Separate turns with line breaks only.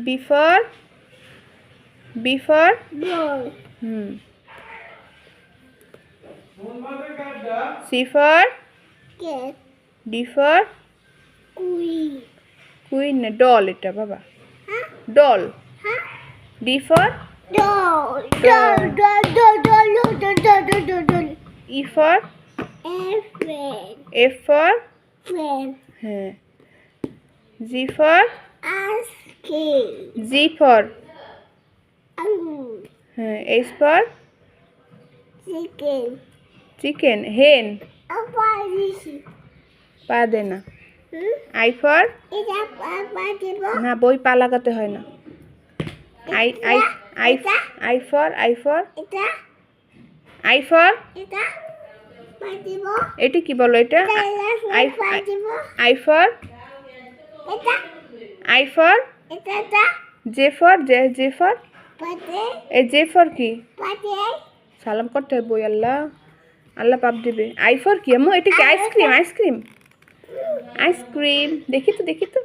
B for
ball,
C for
cat,
D for
queen,
queen না doll এটা বাবা
huh?
Doll
Huh?
D for
Doll, doll, doll, doll, doll, doll, doll, doll, doll, doll, doll.
E for
Elephant,
F for
friend,
হ্যাঁ G for
ice cream,
G for
angoor,
হ্যাঁ H for
chicken,
chicken হেন
apple,
পা দে না I for
এটা পাঠিব
না বই পা লাগাতে হয় না I I I I for I for
এটা
আই ফর
এটা পাঠিব
এটা কি বলো এটা আই
পাঠিব
আই ফর
এটা
আই ফর
এটা এটা
জে ফর জে ফর
পাঠে
এই জে ফর কি
পাঠে
সালাম করতে হয় বই আল্লাহ আল্লাহ পাপ দিবে আই ফর কি আম্মু এটা কি আইসক্রিম আইসক্রিম আইসক্রিম দেখি তো